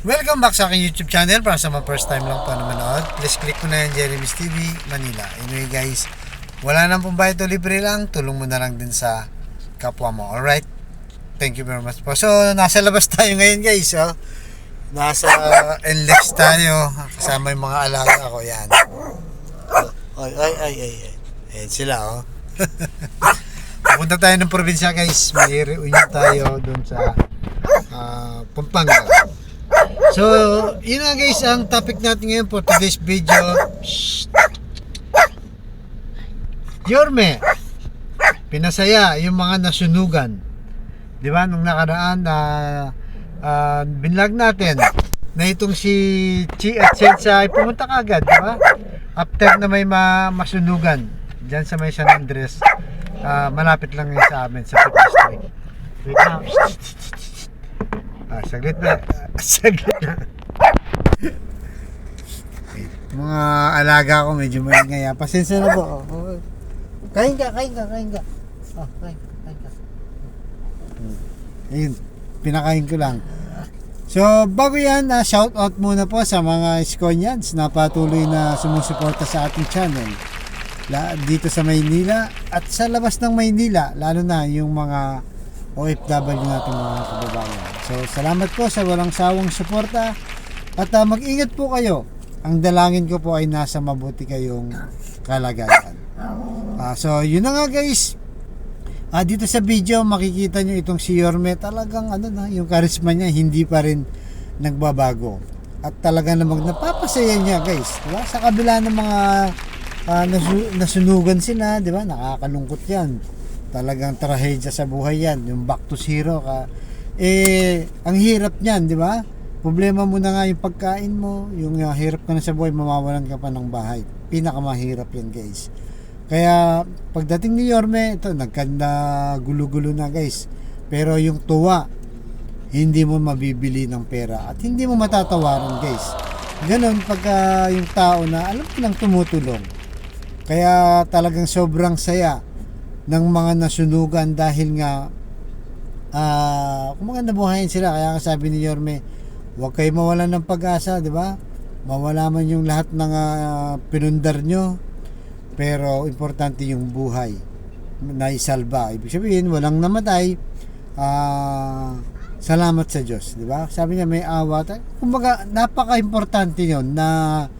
Welcome back sa aking YouTube channel. Para sa mga first time lang po na manood, please click mo na yung Jeremy's TV Manila. Anyway guys, wala nang pong bayad o libre lang. Tulong mo na lang din sa kapwa mo. Alright? Thank you very much po. So, nasa labas tayo ngayon guys. Oh. Nasa NLEX tayo. Kasama yung mga alaga ko. Yan. Ay. Ayan sila oh. Pupunta tayo ng probinsya guys. May reunion tayo dun sa Pampanga. So, yun nga guys, ang topic natin ngayon for today's video. Yorme, pinasaya yung mga nasunugan. Di ba? Nung nakaraan na binlag natin na itong si Chi at Chensa ay pumunta kagad, di ba? After na may masunugan dyan sa may San Andres, malapit lang yun sa amin sa Fitness Street. Wait na. Saglit na. Saglit na. Mga alaga ko medyo maingay. Pasensya na po. Kain ka. Kain ka. Ayun, pinakain ko lang. So, bago yan, shout out muna po sa mga Iskonians na patuloy na sumusuporta sa ating channel. Dito sa Maynila at sa labas ng Maynila, lalo na yung mga OFW natin mga kababayan. So, salamat po sa walang sawang suporta at mag-ingat po kayo. Ang dalangin ko po ay nasa mabuti kayong kalagayan. So, yun na nga guys. Dito sa video, makikita nyo itong si Yorme. Talagang yung charisma niya hindi pa rin nagbabago. At talaga namang napapasaya niya guys. Diba? Sa kabila ng mga nasunugan sila, diba? Nakakalungkot yan. Talagang trahedya sa buhay yan, yung back to zero ka. Ang hirap niyan, di ba? Problema mo na nga yung pagkain mo, yung hirap ka na sa buhay, mamawalan ka pa ng bahay. Pinakamahirap yan guys. Kaya pagdating ni Yorme, ito nagkanda gulo-gulo na guys. Pero yung tuwa, hindi mo mabibili ng pera at hindi mo matatawaran guys. Ganon pagka yung tao na alam ko lang tumutulong. Kaya talagang sobrang saya ng mga nasunugan dahil nga kung mga nabuhayin sila. Kaya sabi ni Yorme, huwag kayo mawalan ng pag-asa, di ba? Mawala man yung lahat ng pinundar nyo, pero importante yung buhay na isalba. Ibig sabihin walang namatay, salamat sa Diyos, di ba? Sabi niya may awa. Kumbaga napaka-importante yun na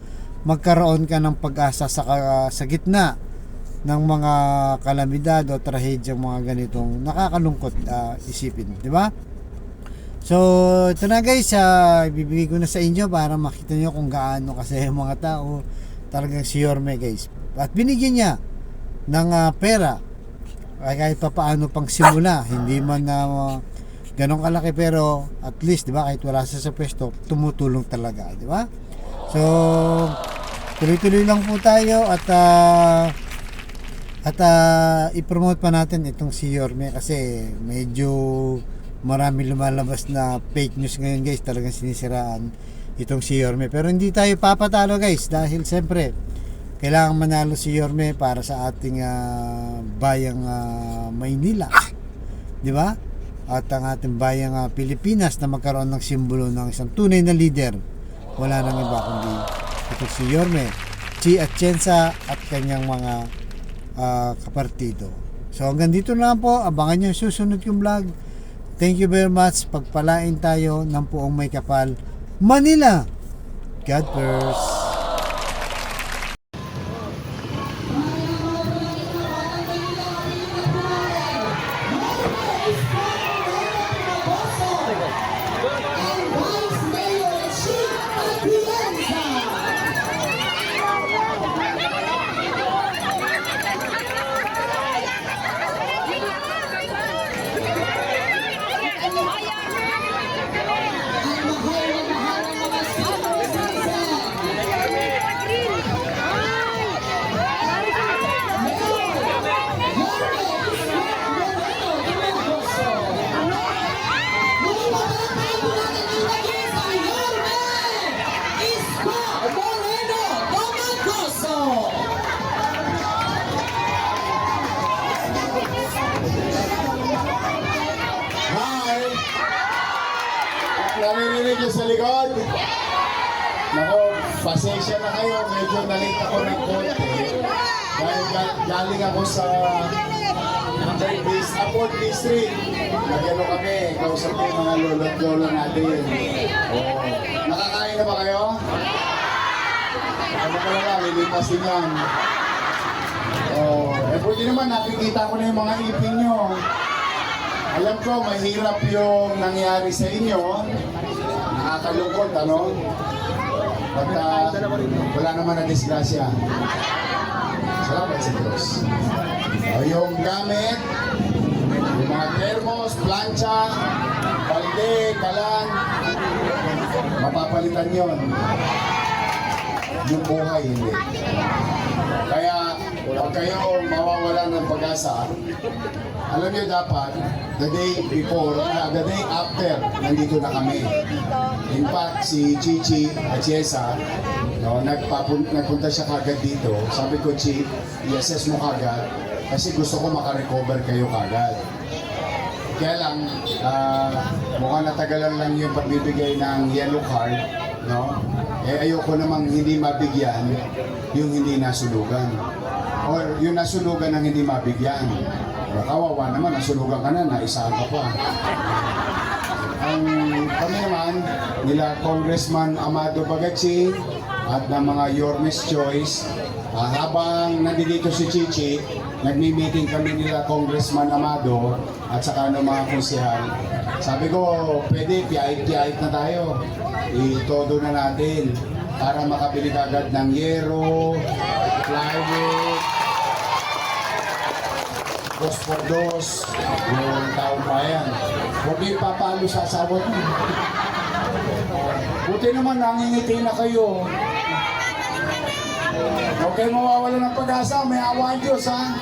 magkaroon ka ng pag-asa sa gitna ng mga kalamidad o trahedyang mga ganitong nakakalungkot isipin, di ba? So, ito na guys, ibibigay ko na sa inyo para makita nyo kung gaano kasi yung mga tao talagang si Yorme guys. At binigyan niya ng pera kahit pa paano pang simula, hindi man ganong kalaki pero at least, di ba, kahit wala siya sa pwesto, tumutulong talaga, di ba? So, tuloy-tuloy lang po tayo at i-promote pa natin itong si Yorme kasi medyo marami lumalabas na fake news ngayon guys. Talagang sinisiraan itong si Yorme, pero hindi tayo papatalo guys dahil siyempre kailangan manalo si Yorme para sa ating bayang Maynila, di ba? At ang ating bayang Pilipinas na magkaroon ng simbolo ng isang tunay na leader. Wala nang iba kundi itong si Yorme, Chi at Chensa at kanyang mga kapartido. So hanggang dito na lang po. Abangan nyo yung susunod yung vlog. Thank you very much. Pagpalain tayo ng Puong May Kapal Manila. God bless. naririnig niyo sa likod? Nako, pasensya na kayo. Medyo nalate ako ng konti. Dahil galing ako sa Aport District. Nagyano kami, kausap ko yung mga lolo't lolo natin. Oh. Nakakain na ba kayo? Ano ka lang, lilipas din yan. Oh, buti naman, nakikita ko na yung mga ipin nyo. Alam ko, mahirap yung nangyari sa inyo. Nakakalungkot, ano? Pagka wala naman na disgrasya. Salamat sa Diyos. Yung gamit, yung mga thermos, plancha, balde, kalan, mapapalitan yon. Yung buhay, hindi. Kaya, huwag kayo mawawalan ng pag-asa. Alam niyo dapat, the day before, the day after, nandito na kami. In fact, si Chichi at Chiesa, no, nagpunta siya kagad dito. Sabi ko, Chief, i-assess mo kagad kasi gusto ko makarecover kayo kagad. Kaya lang, mukhang natagalan lang yung pagbibigay ng yellow card, no? Eh ayoko namang hindi mabigyan yung hindi nasulugan. Or yung nasulugan ng hindi mabigyan. Kawawa naman, nasulugan ka na, naisaan ka pa. Kami naman, nila Congressman Amado Bagatsing at ng mga Yormes Choice, habang nandito si Chichi, nagmi-meeting kami nila Congressman Amado at saka ng mga konsehal. Sabi ko, pwede, piyait-piyait na tayo. Itodo na natin para makabili agad ng yero, plywood, dos yung taong bayan. Huwag niyo ipapalo sa asawa niyo. Buti naman, nangingiti na kayo. Huwag kayo mawawala ng pag-asa. May awa ang Diyos, ha?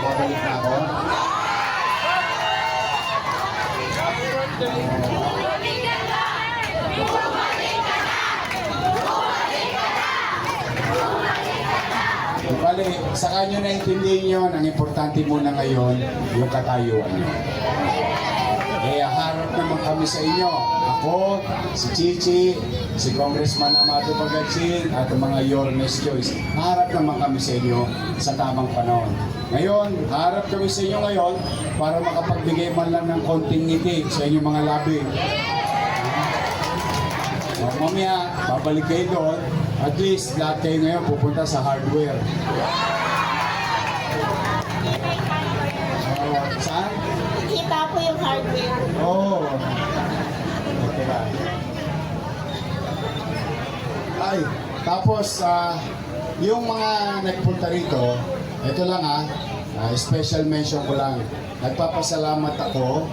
Babalik na ako. Bale, saka nyo naintindihin yun, ang importante muna ngayon, yung katayuan nyo. Kaya harap naman kami sa inyo. Ako, si Chichi, si Congressman Amado Bagatsing, at ang mga Yormes Choice. Harap naman kami sa inyo sa tamang panahon. Ngayon, harap kami sa inyo ngayon para makapagbigay man lang ng konting ngiti sa inyong mga labi. Mamaya, babalik kayo doon. At least, lahat kayo ngayon pupunta sa hardware. Saan? Kita po yung hardware. Oo. Okay ba? Ay, tapos, yung mga nagpunta rito, ito lang special mention ko lang. Nagpapasalamat ako,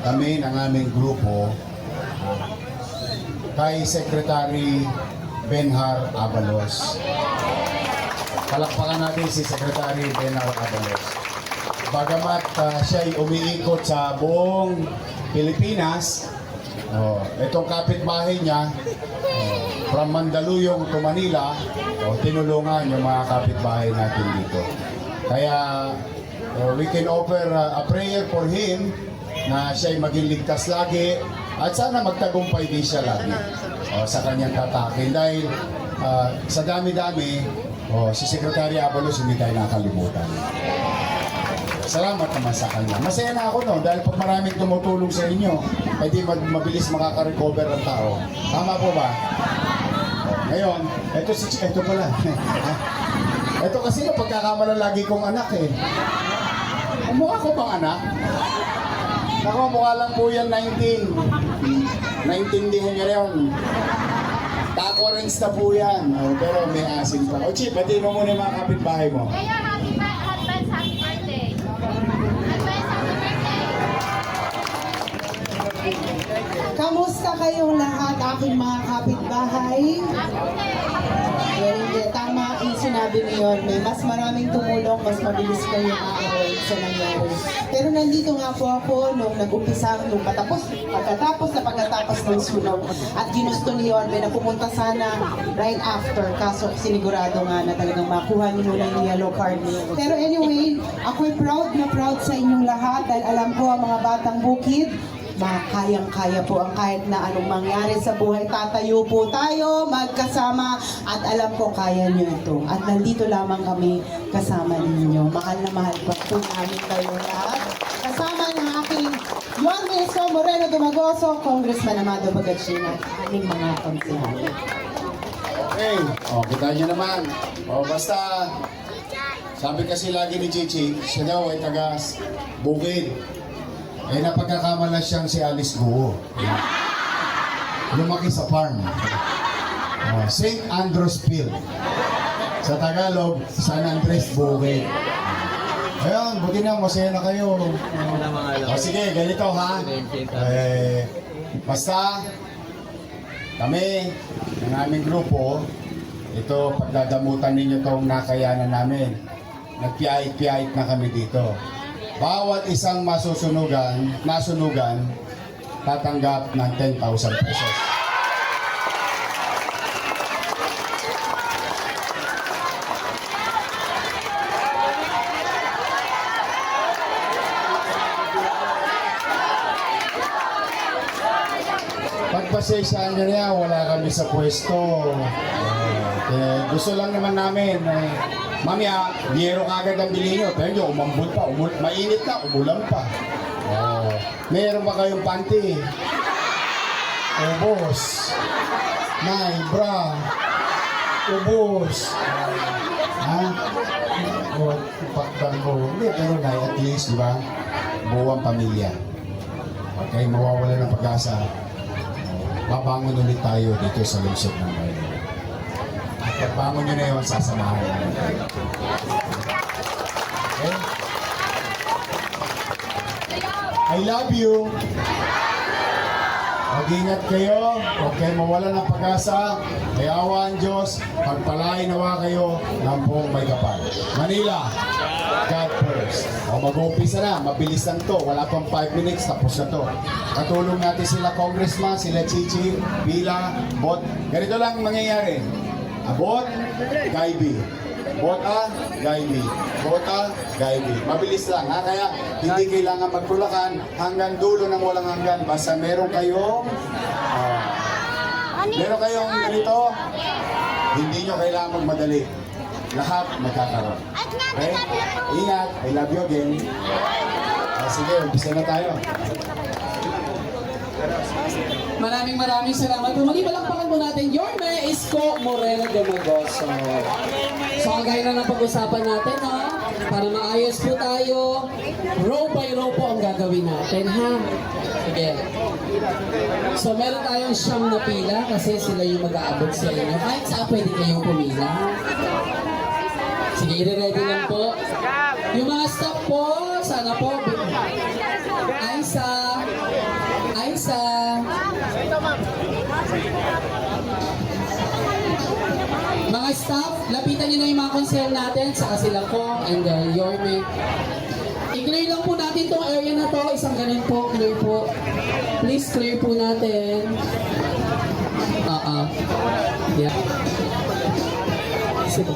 kami ng aming grupo, kay Secretary Benhar Abalos. Palakpakan natin si Secretary Benhar Abalos. Bagamat siya'y umiikot sa buong Pilipinas, itong kapitbahay niya, from Mandaluyong to Manila, tinulungan yung mga kapitbahay natin dito. Kaya we can offer a prayer for him na siya'y maging ligtas lagi at sana magtagumpay din siya lagi sa kanyang tatakin. Dahil sa dami-dami, si Secretary Abalos hindi tayo nakalimutan. Salamat naman sa kanya. Masaya na ako no, dahil pag maraming tumutulong sa inyo, ay di mabilis makaka-recover ang tao. Tama po ba? Ngayon, ito pala. Ito kasi yung pagkakamala lagi kong anak eh. Mukha ko bang anak? Ako, mukha lang po yan 19. Naintindihan niya yun. Taco rings na po yan. Pero may asin pa. O Chip, pati mo muna yung mga kapitbahay mo. Kaya happy birthday. Advance happy birthday. Kamusta kayong lahat, aking mga kapitbahay? Well, hindi. Tama yung sinabi ni Yorme. Mas maraming tumulong, mas mabilis kayo makakaroon sa nangyari. Pero nandito nga po ako nung nag-umpisa, nung pagkatapos ng sunog. At ginusto ni Yorme na pumunta sana right after. Kaso sinigurado nga na talagang makuha niyo muna yung yellow card. Pero anyway, ako'y proud na proud sa inyong lahat dahil alam ko ang mga batang bukid, kayang-kaya po ang kahit na anong mangyari sa buhay. Tatayo po tayo, magkasama, at alam ko kaya nyo ito. At nandito lamang kami kasama ninyo. Mahal na mahal po namin kayo lahat. Kasama ng aking Yorme Isko Moreno Dumagoso, Congressman Amado Bagatsina, at aming mga konsehal. Okay, kita nyo naman. Basta, sabi kasi lagi ni Chichi, siya daw ay taga Bukid. Napagkakamala siyang si Alice Guo. Lumaki sa farm. St. Andrews Field. Sa Tagalog, San Andres Bukid. Ayun, buti na, masaya na kayo. Sige, ganito ha. Basta, kami, ng aming grupo, ito, pagdadamutan ninyo itong nakayanan namin. Nagpiyait-piyait na kami dito. Bawat isang nasunugan, tatanggap ng 10,000 pesos. Pagpasensyaan nyo niya, wala kami sa pwesto. Gusto lang naman namin, mamaya, biyero kagad ang bilhin nyo. Pero nyo, umambot pa, mainit na, umulan pa. Meron ba kayong panty? Ubos. Nay, bra. Ubos. Ha? Paktan ko. Hindi, pero nay, at least, di ba? Buwang pamilya. Okay, mawawala ng pag-asa. Babangon ulit tayo dito sa lungsod ng bayan. Pagbangon nyo na yun, sasamahan namin tayo. Okay? I love you. Mag-ingat kayo. Huwag kayo mawala ng pag-asa. May awa ang Diyos. Pagpalain nawa kayo ng buong may kapal. Manila, God first. Mag-uumpisa na. Mabilis lang to. Wala pang 5 minutes. Tapos na to. Katulong natin sila Congressman, sila Chichi, Bila, Bot. Ganito lang mangyayari. Abot, Gaibi. Bot A, Gaibi. Bot A, Gaibi. Mabilis lang ha. Kaya hindi kailangan magtulakan hanggang dulo ng walang hanggan. Basta meron kayong ganito, hindi nyo kailangan magmadali. Lahat magkakaroon. Okay? Ingat. I love you again. Sige, umpisa na tayo. Maraming salamat po. Palakpakan po natin Yorme Isko Moreno Dumagoso. So, ang gaya na ng pag-usapan natin, ha? Para maayos po tayo, row by row po ang gagawin natin, ha? Sige. So, meron tayong siyam na pila kasi sila yung mag-aabot sa inyo. Kahit saan pwede kayong pumila. Sige, i-ready lang po. Yung mga staff po, sana po. Aisa. Mga staff, lapitan nyo na yung mga concern natin sa sila ko and Yorme. I-clear lang po natin tong area na to. Isang ganun po, clear po. Please clear po natin. Yeah. Sige.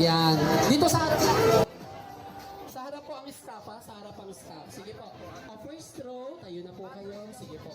Yan. Dito sa harap po ang staff, ha? Sa harap ang staff. Sige po. First row, tayo na po kayo. Sige po.